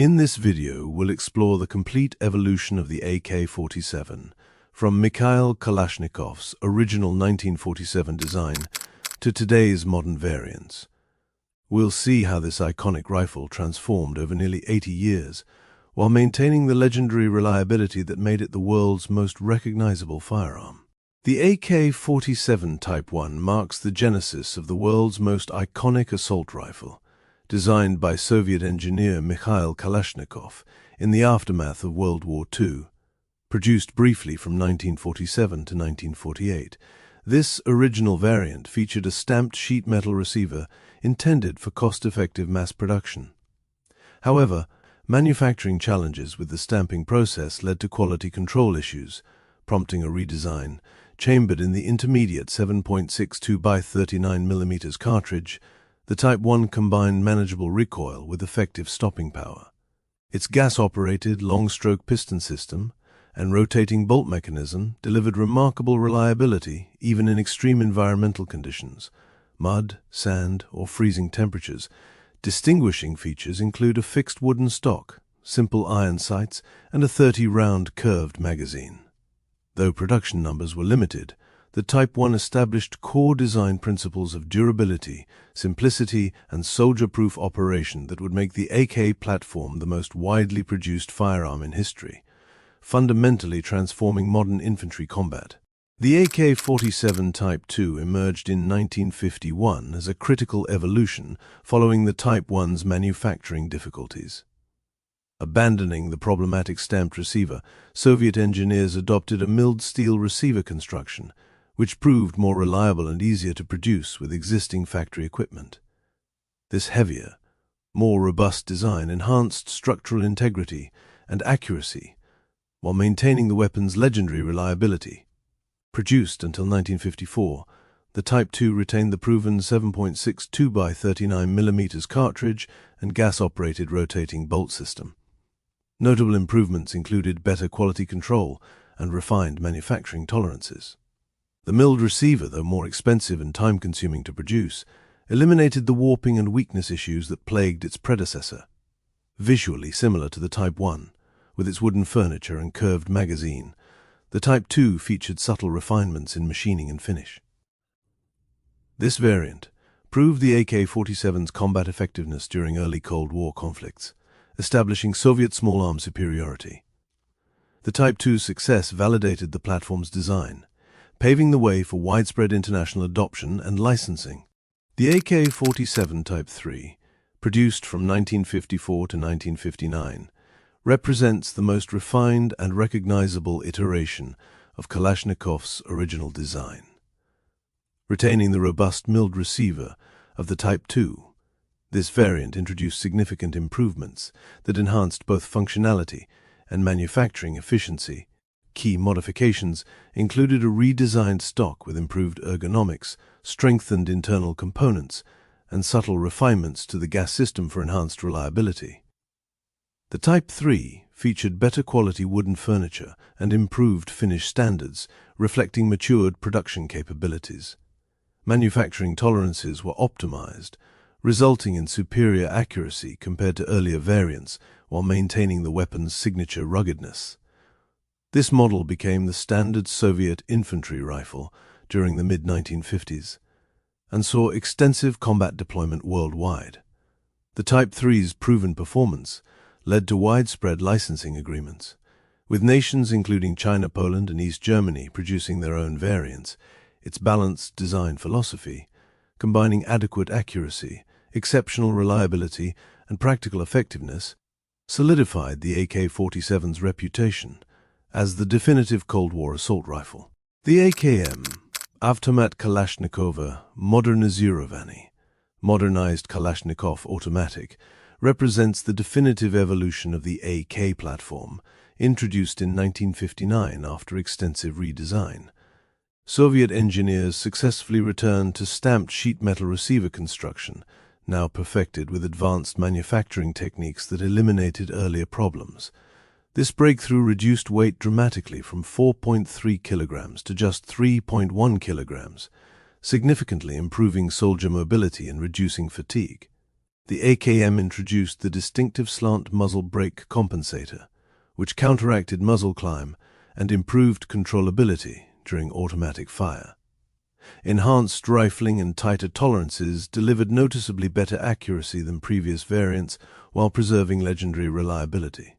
In this video, we'll explore the complete evolution of the AK-47, from Mikhail Kalashnikov's original 1947 design to today's modern variants. We'll see how this iconic rifle transformed over nearly 80 years, while maintaining the legendary reliability that made it the world's most recognizable firearm. The AK-47 Type 1 marks the genesis of the world's most iconic assault rifle, designed by Soviet engineer Mikhail Kalashnikov in the aftermath of World War II. Produced briefly from 1947 to 1948, this original variant featured a stamped sheet metal receiver intended for cost-effective mass production. However, manufacturing challenges with the stamping process led to quality control issues, prompting a redesign. Chambered in the intermediate 7.62 by 39 mm cartridge, the Type 1 combined manageable recoil with effective stopping power. Its gas-operated long-stroke piston system and rotating bolt mechanism delivered remarkable reliability even in extreme environmental conditions, mud, sand, or freezing temperatures. Distinguishing features include a fixed wooden stock, simple iron sights, and a 30-round curved magazine. Though production numbers were limited, the Type 1 established core design principles of durability, simplicity, and soldier-proof operation that would make the AK platform the most widely produced firearm in history, fundamentally transforming modern infantry combat. The AK-47 Type 2 emerged in 1951 as a critical evolution following the Type 1's manufacturing difficulties. Abandoning the problematic stamped receiver, Soviet engineers adopted a milled steel receiver construction, which proved more reliable and easier to produce with existing factory equipment. This heavier, more robust design enhanced structural integrity and accuracy while maintaining the weapon's legendary reliability. Produced until 1954, the Type 2 retained the proven 7.62 by 39 mm cartridge and gas-operated rotating bolt system. Notable improvements included better quality control and refined manufacturing tolerances. The milled receiver, though more expensive and time-consuming to produce, eliminated the warping and weakness issues that plagued its predecessor. Visually similar to the Type 1, with its wooden furniture and curved magazine, the Type 2 featured subtle refinements in machining and finish. This variant proved the AK-47's combat effectiveness during early Cold War conflicts, establishing Soviet small-arms superiority. The Type 2's success validated the platform's design, paving the way for widespread international adoption and licensing. The AK-47 Type 3, produced from 1954 to 1959, represents the most refined and recognizable iteration of Kalashnikov's original design. Retaining the robust milled receiver of the Type 2, this variant introduced significant improvements that enhanced both functionality and manufacturing efficiency. Key modifications included a redesigned stock with improved ergonomics, strengthened internal components, and subtle refinements to the gas system for enhanced reliability. The Type 3 featured better quality wooden furniture and improved finish standards, reflecting matured production capabilities. Manufacturing tolerances were optimized, resulting in superior accuracy compared to earlier variants while maintaining the weapon's signature ruggedness. This model became the standard Soviet infantry rifle during the mid-1950s and saw extensive combat deployment worldwide. The Type 3's proven performance led to widespread licensing agreements, with nations including China, Poland, and East Germany producing their own variants. Its balanced design philosophy, combining adequate accuracy, exceptional reliability, and practical effectiveness, solidified the AK-47's reputation as the definitive Cold War assault rifle. The AKM, Automat Kalashnikova Modernizirovanny, modernized Kalashnikov automatic, represents the definitive evolution of the AK platform, introduced in 1959 after extensive redesign. Soviet engineers successfully returned to stamped sheet metal receiver construction, now perfected with advanced manufacturing techniques that eliminated earlier problems. This breakthrough reduced weight dramatically from 4.3 kilograms to just 3.1 kilograms, significantly improving soldier mobility and reducing fatigue. The AKM introduced the distinctive slant muzzle brake compensator, which counteracted muzzle climb and improved controllability during automatic fire. Enhanced rifling and tighter tolerances delivered noticeably better accuracy than previous variants while preserving legendary reliability.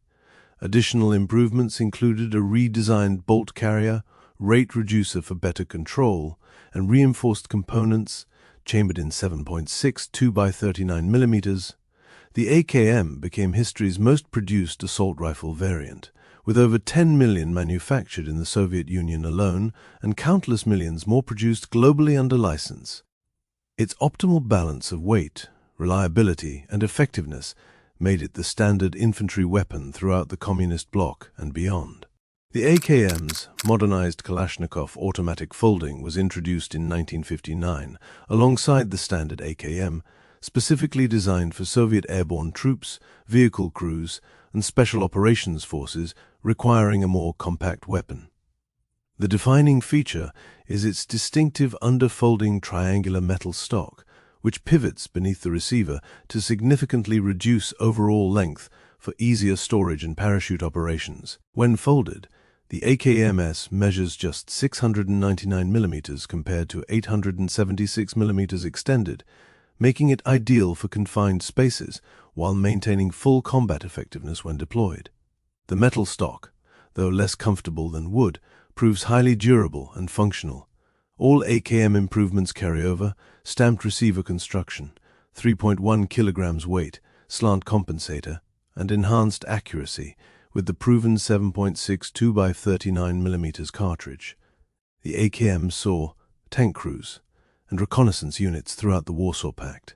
Additional improvements included a redesigned bolt carrier, rate reducer for better control, and reinforced components chambered in 7.6 2x39mm. The AKM became history's most produced assault rifle variant, with over 10 million manufactured in the Soviet Union alone and countless millions more produced globally under license. Its optimal balance of weight, reliability, and effectiveness made it the standard infantry weapon throughout the communist bloc and beyond. The AKM's modernized Kalashnikov automatic folding was introduced in 1959 alongside the standard AKM, specifically designed for Soviet airborne troops, vehicle crews, and special operations forces requiring a more compact weapon. The defining feature is its distinctive underfolding triangular metal stock, which pivots beneath the receiver to significantly reduce overall length for easier storage and parachute operations. When folded, the AKMS measures just 699mm compared to 876mm extended, making it ideal for confined spaces while maintaining full combat effectiveness when deployed. The metal stock, though less comfortable than wood, proves highly durable and functional. All AKM improvements carry over: stamped receiver construction, 3.1 kilograms weight, slant compensator, and enhanced accuracy with the proven 7.6 2x39mm cartridge. The AKM saw tank crews and reconnaissance units throughout the Warsaw Pact.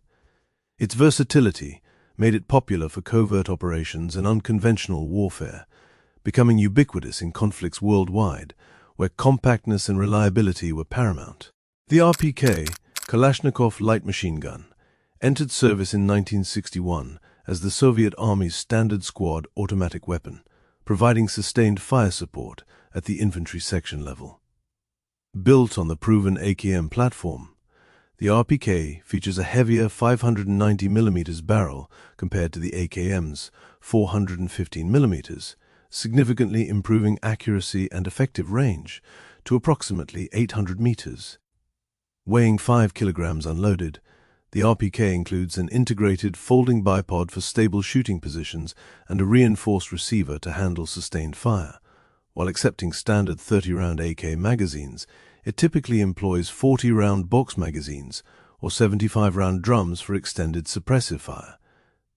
Its versatility made it popular for covert operations and unconventional warfare, becoming ubiquitous in conflicts worldwide, where compactness and reliability were paramount. The RPK, Kalashnikov light machine gun, entered service in 1961 as the Soviet Army's standard squad automatic weapon, providing sustained fire support at the infantry section level. Built on the proven AKM platform, the RPK features a heavier 590mm barrel compared to the AKM's 415mm, significantly improving accuracy and effective range to approximately 800 meters. Weighing 5 kilograms unloaded, the RPK includes an integrated folding bipod for stable shooting positions and a reinforced receiver to handle sustained fire. While accepting standard 30-round AK magazines, it typically employs 40-round box magazines or 75-round drums for extended suppressive fire.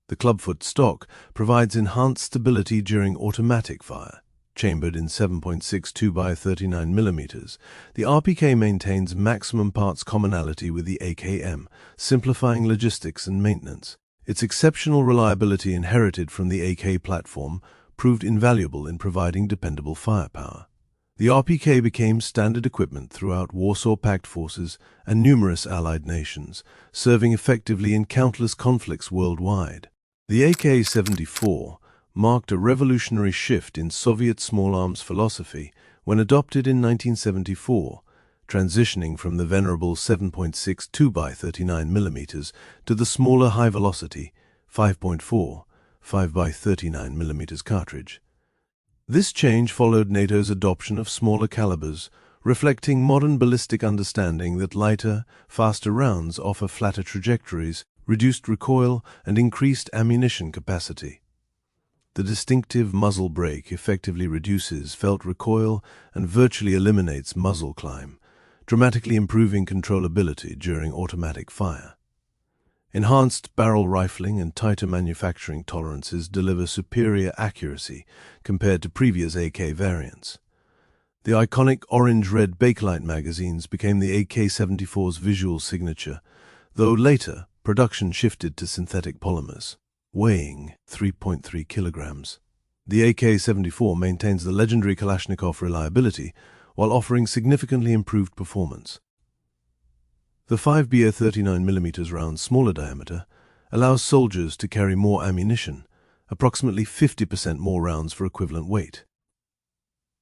The clubfoot stock provides enhanced stability during automatic fire. Chambered in 7.6 2x39mm, the RPK maintains maximum parts commonality with the AKM, simplifying logistics and maintenance. Its exceptional reliability inherited from the AK platform proved invaluable in providing dependable firepower. The RPK became standard equipment throughout Warsaw Pact forces and numerous allied nations, serving effectively in countless conflicts worldwide. The AK-74 marked a revolutionary shift in Soviet small arms philosophy when adopted in 1974, transitioning from the venerable 7.6 2x39mm to the smaller high-velocity 5.4 5x39mm cartridge. This change followed NATO's adoption of smaller calibers, reflecting modern ballistic understanding that lighter, faster rounds offer flatter trajectories, reduced recoil, and increased ammunition capacity. The distinctive muzzle brake effectively reduces felt recoil and virtually eliminates muzzle climb, dramatically improving controllability during automatic fire. Enhanced barrel rifling and tighter manufacturing tolerances deliver superior accuracy compared to previous AK variants. The iconic orange-red bakelite magazines became the AK-74's visual signature, though later production shifted to synthetic polymers. Weighing 3.3 kilograms, the AK-74 maintains the legendary Kalashnikov reliability while offering significantly improved performance. The 5BA 39mm round smaller diameter allows soldiers to carry more ammunition, approximately 50% more rounds for equivalent weight.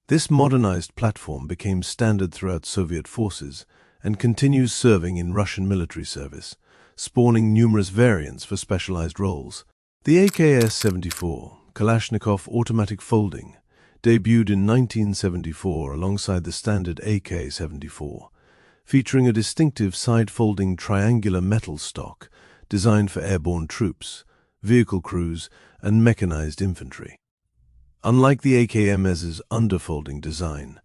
This modernized platform became standard throughout Soviet forces and continues serving in Russian military service, spawning numerous variants for specialized roles. The AKS-74, Kalashnikov automatic folding, debuted in 1974 alongside the standard AK-74, featuring a distinctive side-folding triangular metal stock designed for airborne troops, vehicle crews, and mechanized infantry. Unlike the AKMS's underfolding design,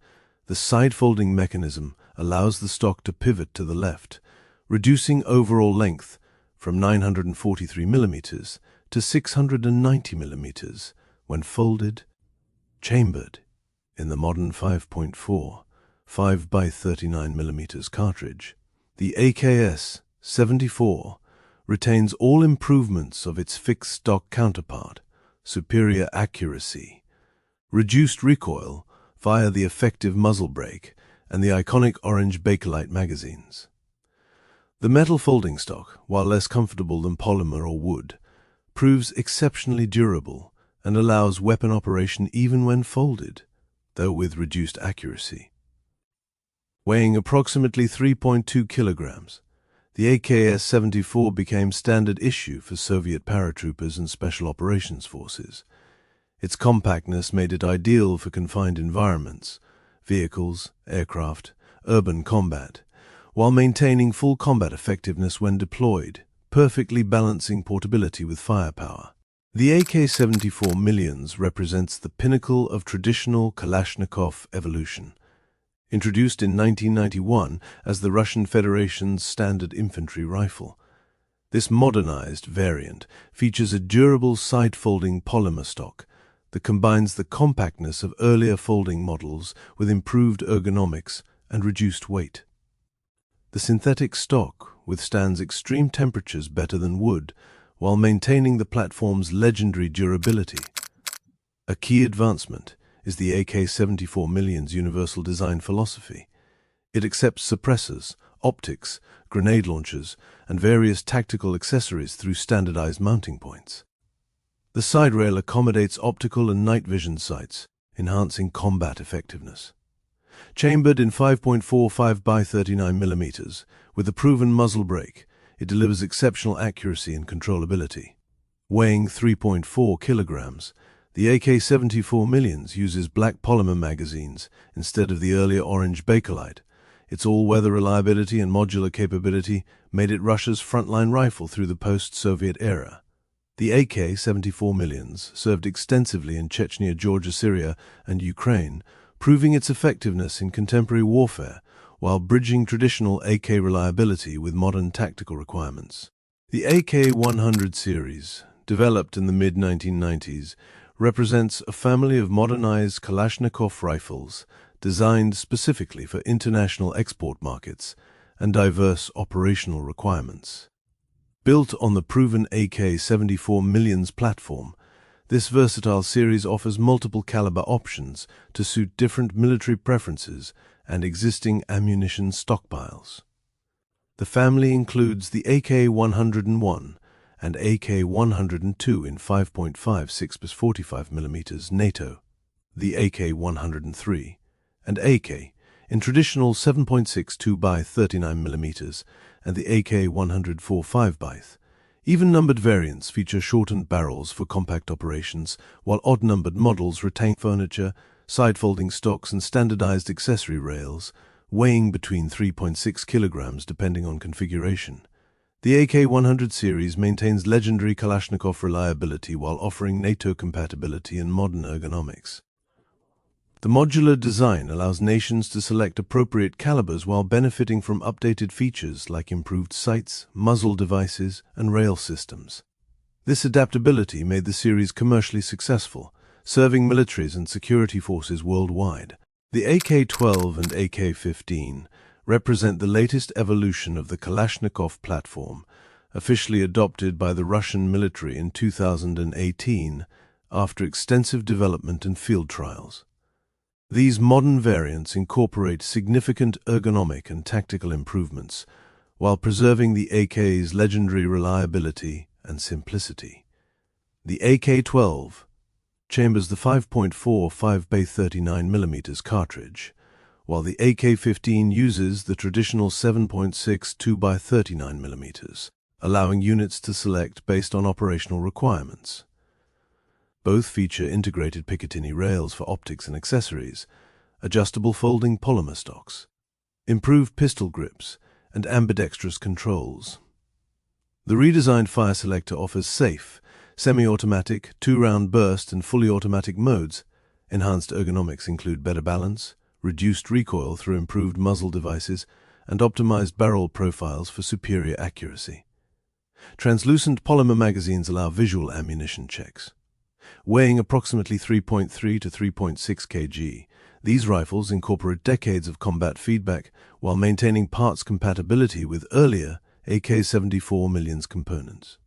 the side-folding mechanism allows the stock to pivot to the left, reducing overall length from 943 mm to 690 mm when folded, chambered in the modern 5.4 5x39 mm cartridge. The AKS-74 retains all improvements of its fixed stock counterpart: superior accuracy, reduced recoil via the effective muzzle brake, and the iconic orange Bakelite magazines. The metal folding stock, while less comfortable than polymer or wood, proves exceptionally durable and allows weapon operation even when folded, though with reduced accuracy. Weighing approximately 3.2 kilograms, the AKS-74 became standard issue for Soviet paratroopers and special operations forces. Its compactness made it ideal for confined environments, vehicles, aircraft, urban combat, while maintaining full combat effectiveness when deployed, perfectly balancing portability with firepower. The AK-74 Millions represents the pinnacle of traditional Kalashnikov evolution. Introduced in 1991 as the Russian Federation's standard infantry rifle, this modernized variant features a durable side-folding polymer stock that combines the compactness of earlier folding models with improved ergonomics and reduced weight. The synthetic stock withstands extreme temperatures better than wood, while maintaining the platform's legendary durability. A key advancement is the AK-74 Millions universal design philosophy. It accepts suppressors, optics, grenade launchers, and various tactical accessories through standardized mounting points. The side rail accommodates optical and night vision sights, enhancing combat effectiveness. Chambered in 5.4 5x39 mm, with a proven muzzle brake, it delivers exceptional accuracy and controllability. Weighing 3.4 kilograms, the AK-74 Millions uses black polymer magazines instead of the earlier orange Bakelite. Its all-weather reliability and modular capability made it Russia's frontline rifle through the post-Soviet era. The AK-74 Millions served extensively in Chechnya, Georgia, Syria, and Ukraine, proving its effectiveness in contemporary warfare while bridging traditional AK reliability with modern tactical requirements. The AK-100 series, developed in the mid-1990s, represents a family of modernized Kalashnikov rifles designed specifically for international export markets and diverse operational requirements. Built on the proven AK-74 Millions platform, this versatile series offers multiple caliber options to suit different military preferences and existing ammunition stockpiles. The family includes the AK-101 and AK-102 in 5.5 6x45 mm NATO, the AK-103, and AK in traditional 7.6 2x39 mm, and the AK-104 5x. Even-numbered variants feature shortened barrels for compact operations, while odd-numbered models retain furniture, side-folding stocks, and standardized accessory rails, weighing between 3.6 kilograms depending on configuration. The AK-100 series maintains legendary Kalashnikov reliability while offering NATO compatibility and modern ergonomics. The modular design allows nations to select appropriate calibers while benefiting from updated features like improved sights, muzzle devices, and rail systems. This adaptability made the series commercially successful, serving militaries and security forces worldwide. The AK-12 and AK-15 represent the latest evolution of the Kalashnikov platform, officially adopted by the Russian military in 2018 after extensive development and field trials. These modern variants incorporate significant ergonomic and tactical improvements while preserving the AK's legendary reliability and simplicity. The AK-12 chambers the 5.4 5x39 mm cartridge, while the AK-15 uses the traditional 7.6 2x39mm, allowing units to select based on operational requirements. Both feature integrated Picatinny rails for optics and accessories, adjustable folding polymer stocks, improved pistol grips, and ambidextrous controls. The redesigned fire selector offers safe, semi-automatic, 2-round burst and fully automatic modes. Enhanced ergonomics include better balance, reduced recoil through improved muzzle devices, and optimized barrel profiles for superior accuracy. Translucent polymer magazines allow visual ammunition checks. Weighing approximately 3.3 to 3.6 kg, these rifles incorporate decades of combat feedback while maintaining parts compatibility with earlier AK-74 millions components.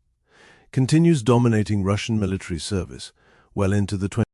Continues dominating Russian military service well into the